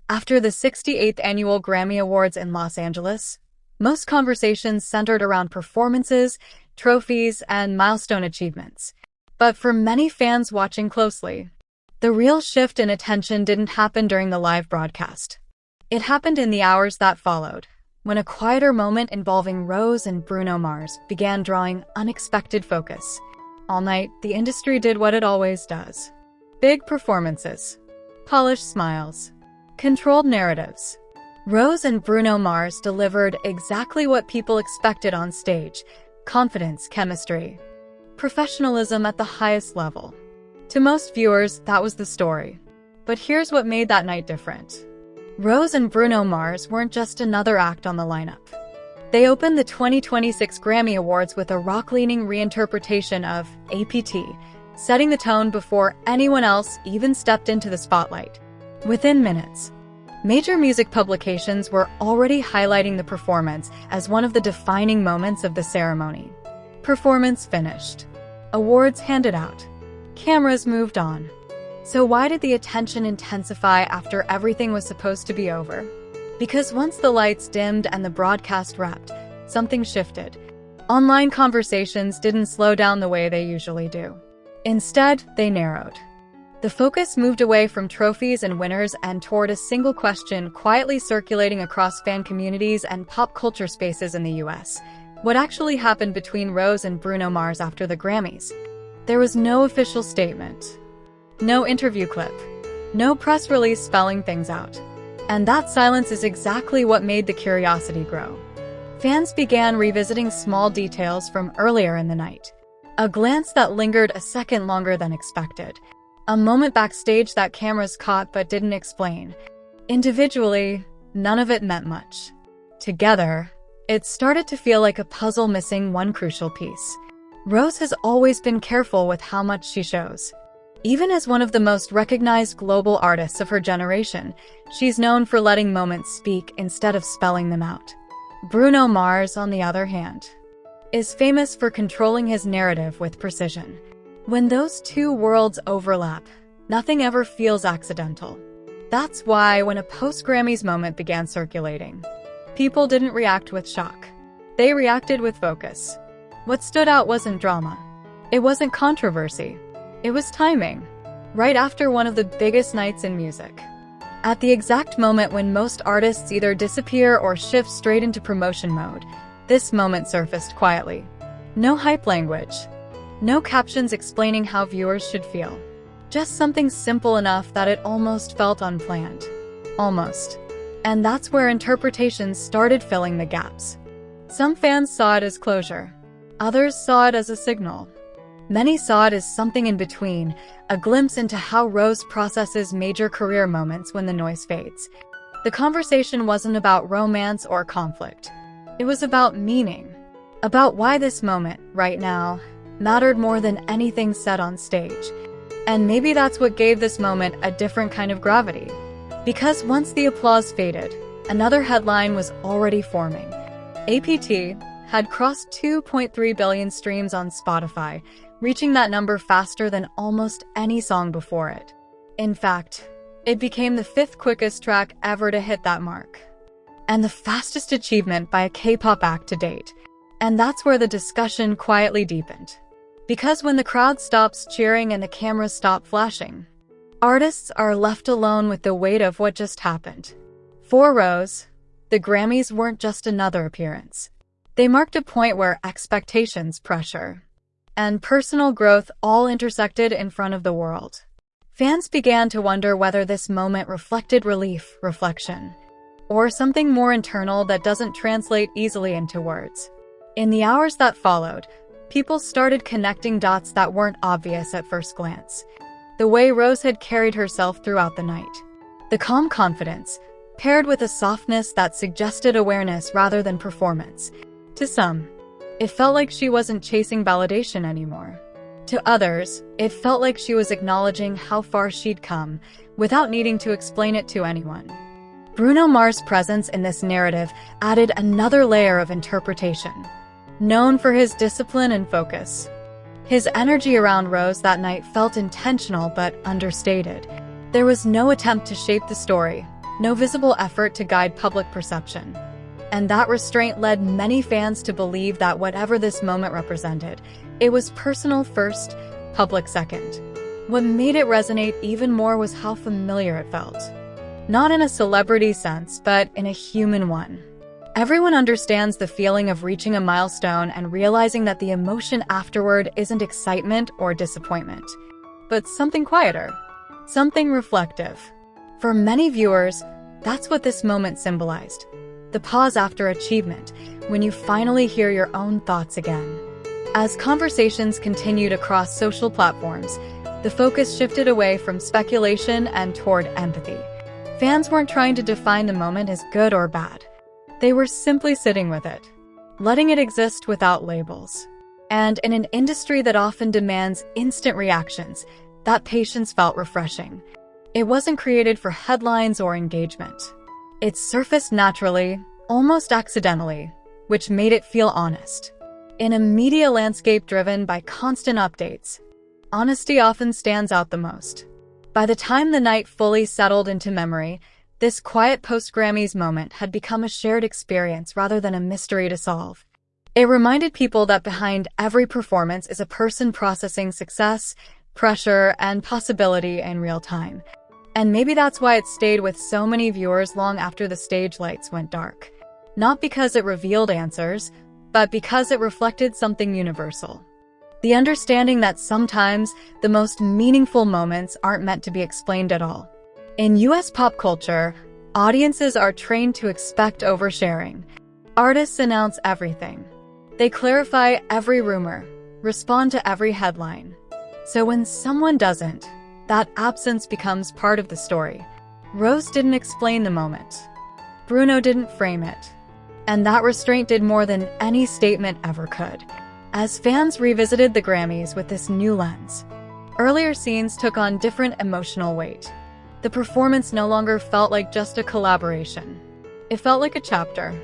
After the 68th Annual Grammy Awards in Los Angeles, most conversations centered around performances, trophies, and milestone achievements. But for many fans watching closely, the real shift in attention didn't happen during the live broadcast. It happened in the hours that followed, when a quieter moment involving Rose and Bruno Mars began drawing unexpected focus. All night, the industry did what it always does. Big performances, polished smiles, controlled narratives. Rose and Bruno Mars delivered exactly what people expected on stage: confidence, chemistry, professionalism at the highest level. To most viewers, that was the story. But here's what made that night different. Rose and Bruno Mars weren't just another act on the lineup. They opened the 2026 Grammy Awards with a rock-leaning reinterpretation of APT, setting the tone before anyone else even stepped into the spotlight. Within minutes, major music publications were already highlighting the performance as one of the defining moments of the ceremony. Performance finished. Awards handed out. Cameras moved on. So why did the attention intensify after everything was supposed to be over? Because once the lights dimmed and the broadcast wrapped, something shifted. Online conversations didn't slow down the way they usually do. Instead, they narrowed. The focus moved away from trophies and winners and toward a single question quietly circulating across fan communities and pop culture spaces in the US. What actually happened between Rose and Bruno Mars after the Grammys? There was no official statement, no interview clip, no press release spelling things out. And that silence is exactly what made the curiosity grow. Fans began revisiting small details from earlier in the night. A glance that lingered a second longer than expected. A moment backstage that cameras caught but didn't explain. Individually, none of it meant much. Together, it started to feel like a puzzle missing one crucial piece. Rose has always been careful with how much she shows. Even as one of the most recognized global artists of her generation, she's known for letting moments speak instead of spelling them out. Bruno Mars, on the other hand, is famous for controlling his narrative with precision. When those two worlds overlap, nothing ever feels accidental. That's why when a post-Grammys moment began circulating, people didn't react with shock. They reacted with focus. What stood out wasn't drama. It wasn't controversy. It was timing. Right after one of the biggest nights in music. At the exact moment when most artists either disappear or shift straight into promotion mode, this moment surfaced quietly. No hype language. No captions explaining how viewers should feel. Just something simple enough that it almost felt unplanned. Almost. And that's where interpretations started filling the gaps. Some fans saw it as closure. Others saw it as a signal. Many saw it as something in between, a glimpse into how Rose processes major career moments when the noise fades. The conversation wasn't about romance or conflict. It was about meaning. About why this moment, right now, mattered more than anything said on stage. And maybe that's what gave this moment a different kind of gravity. Because once the applause faded, another headline was already forming. APT had crossed 2.3 billion streams on Spotify, reaching that number faster than almost any song before it. In fact, it became the 5th quickest track ever to hit that mark. And the fastest achievement by a K-pop act to date. And that's where the discussion quietly deepened. Because when the crowd stops cheering and the cameras stop flashing, artists are left alone with the weight of what just happened. For Rose, the Grammys weren't just another appearance. They marked a point where expectations, pressure, and personal growth all intersected in front of the world. Fans began to wonder whether this moment reflected relief, reflection, or something more internal that doesn't translate easily into words. In the hours that followed, people started connecting dots that weren't obvious at first glance. The way Rose had carried herself throughout the night. The calm confidence, paired with a softness that suggested awareness rather than performance. To some, it felt like she wasn't chasing validation anymore. To others, it felt like she was acknowledging how far she'd come, without needing to explain it to anyone. Bruno Mars' presence in this narrative added another layer of interpretation. Known for his discipline and focus, his energy around Rose that night felt intentional but understated. There was no attempt to shape the story, no visible effort to guide public perception. And that restraint led many fans to believe that whatever this moment represented, it was personal first, public second. What made it resonate even more was how familiar it felt. Not in a celebrity sense, but in a human one. Everyone understands the feeling of reaching a milestone and realizing that the emotion afterward isn't excitement or disappointment, but something quieter, something reflective. For many viewers, that's what this moment symbolized. The pause after achievement, when you finally hear your own thoughts again. As conversations continued across social platforms, the focus shifted away from speculation and toward empathy. Fans weren't trying to define the moment as good or bad. They were simply sitting with it, letting it exist without labels. And in an industry that often demands instant reactions, that patience felt refreshing. It wasn't created for headlines or engagement. It surfaced naturally, almost accidentally, which made it feel honest. In a media landscape driven by constant updates, honesty often stands out the most. By the time the night fully settled into memory, this quiet post-Grammys moment had become a shared experience rather than a mystery to solve. It reminded people that behind every performance is a person processing success, pressure, and possibility in real time. And maybe that's why it stayed with so many viewers long after the stage lights went dark. Not because it revealed answers, but because it reflected something universal. The understanding that sometimes the most meaningful moments aren't meant to be explained at all. In US pop culture, audiences are trained to expect oversharing. Artists announce everything. They clarify every rumor, respond to every headline. So when someone doesn't, that absence becomes part of the story. Rose didn't explain the moment. Bruno didn't frame it. And that restraint did more than any statement ever could. As fans revisited the Grammys with this new lens, earlier scenes took on different emotional weight. The performance no longer felt like just a collaboration. It felt like a chapter.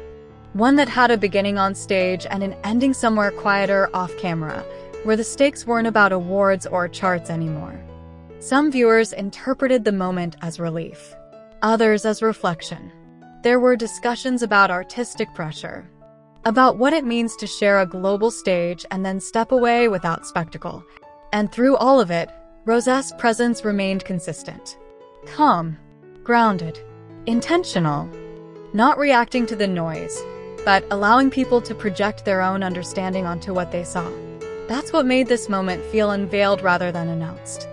One that had a beginning on stage and an ending somewhere quieter off camera, where the stakes weren't about awards or charts anymore. Some viewers interpreted the moment as relief, others as reflection. There were discussions about artistic pressure, about what it means to share a global stage and then step away without spectacle. And through all of it, Rosé's presence remained consistent. Calm, grounded, intentional, not reacting to the noise, but allowing people to project their own understanding onto what they saw. That's what made this moment feel unveiled rather than announced.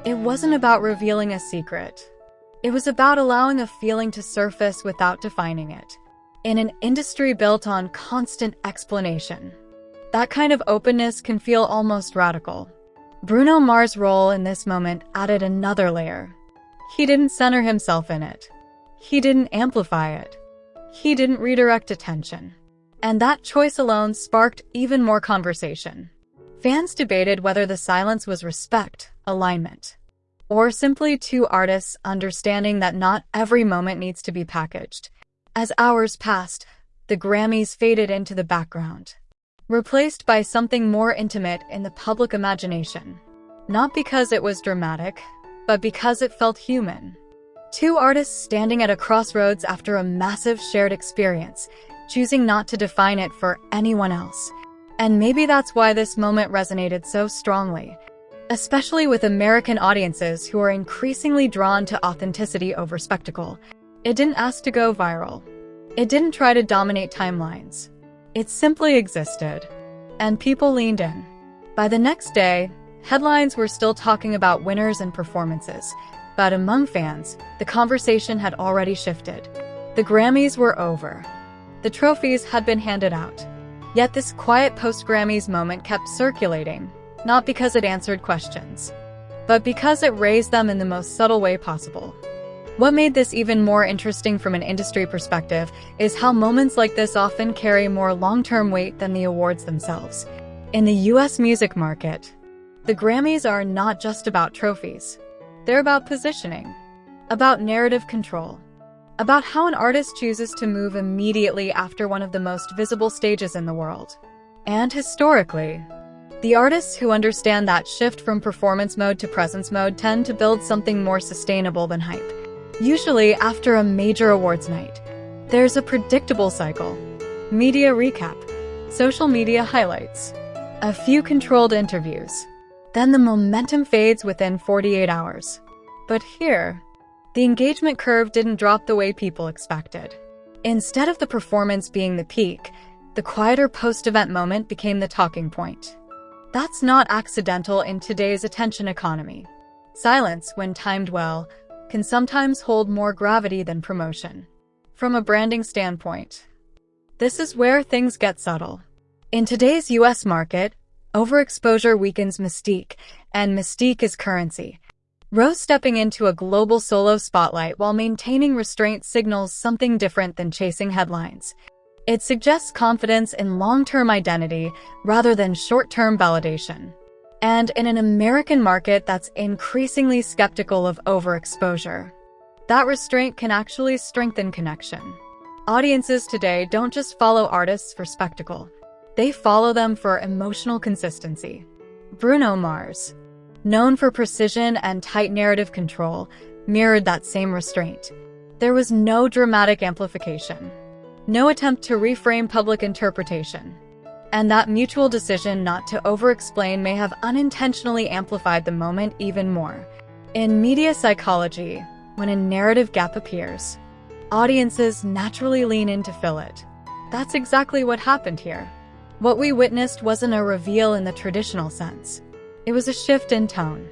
It wasn't about revealing a secret. It was about allowing a feeling to surface without defining it. In an industry built on constant explanation, that kind of openness can feel almost radical. Bruno Mars's role in this moment added another layer. He didn't center himself in it. He didn't amplify it. He didn't redirect attention. And that choice alone sparked even more conversation. Fans debated whether the silence was respect, alignment, or simply two artists understanding that not every moment needs to be packaged. As hours passed, the Grammys faded into the background, replaced by something more intimate in the public imagination. Not because it was dramatic, but because it felt human. Two artists standing at a crossroads after a massive shared experience, choosing not to define it for anyone else. And maybe that's why this moment resonated so strongly, especially with American audiences who are increasingly drawn to authenticity over spectacle. It didn't ask to go viral. It didn't try to dominate timelines. It simply existed. And people leaned in. By the next day, headlines were still talking about winners and performances, but among fans, the conversation had already shifted. The Grammys were over. The trophies had been handed out. Yet this quiet post-Grammys moment kept circulating, not because it answered questions, but because it raised them in the most subtle way possible. What made this even more interesting from an industry perspective is how moments like this often carry more long-term weight than the awards themselves. In the US music market, the Grammys are not just about trophies. They're about positioning, about narrative control, about how an artist chooses to move immediately after one of the most visible stages in the world. And historically, the artists who understand that shift from performance mode to presence mode tend to build something more sustainable than hype. Usually after a major awards night, there's a predictable cycle. Media recap, social media highlights, a few controlled interviews. Then the momentum fades within 48 hours. But here, the engagement curve didn't drop the way people expected. Instead of the performance being the peak, the quieter post-event moment became the talking point. That's not accidental in today's attention economy. Silence, when timed well, can sometimes hold more gravity than promotion. From a branding standpoint, this is where things get subtle. In today's US market, overexposure weakens mystique, and mystique is currency. Rose stepping into a global solo spotlight while maintaining restraint signals something different than chasing headlines. It suggests confidence in long-term identity rather than short-term validation. And in an American market that's increasingly skeptical of overexposure, that restraint can actually strengthen connection. Audiences today don't just follow artists for spectacle. They follow them for emotional consistency. Bruno Mars, known for precision and tight narrative control, mirrored that same restraint. There was no dramatic amplification, no attempt to reframe public interpretation. And that mutual decision not to over-explain may have unintentionally amplified the moment even more. In media psychology, when a narrative gap appears, audiences naturally lean in to fill it. That's exactly what happened here. What we witnessed wasn't a reveal in the traditional sense. It was a shift in tone.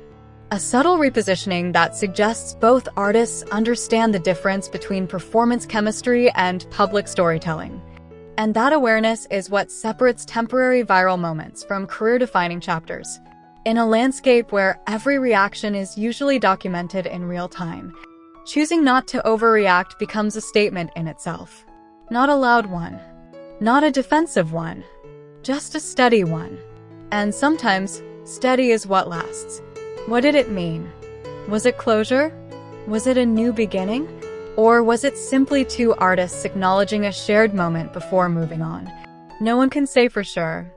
A subtle repositioning that suggests both artists understand the difference between performance chemistry and public storytelling. And that awareness is what separates temporary viral moments from career-defining chapters. In a landscape where every reaction is usually documented in real time, choosing not to overreact becomes a statement in itself. Not a loud one, not a defensive one, just a steady one. And sometimes, steady is what lasts. What did it mean? Was it closure? Was it a new beginning? Or was it simply two artists acknowledging a shared moment before moving on? No one can say for sure.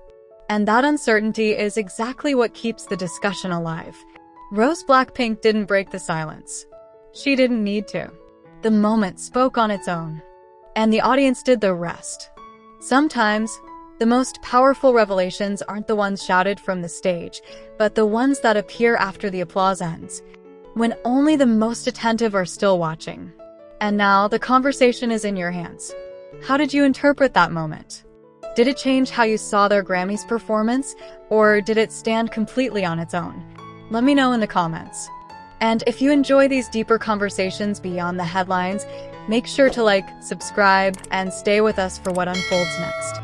And that uncertainty is exactly what keeps the discussion alive. Rose Blackpink didn't break the silence. She didn't need to. The moment spoke on its own. And the audience did the rest. Sometimes, the most powerful revelations aren't the ones shouted from the stage, but the ones that appear after the applause ends, when only the most attentive are still watching. And now, the conversation is in your hands. How did you interpret that moment? Did it change how you saw their Grammys performance, or did it stand completely on its own? Let me know in the comments. And if you enjoy these deeper conversations beyond the headlines, make sure to like, subscribe, and stay with us for what unfolds next.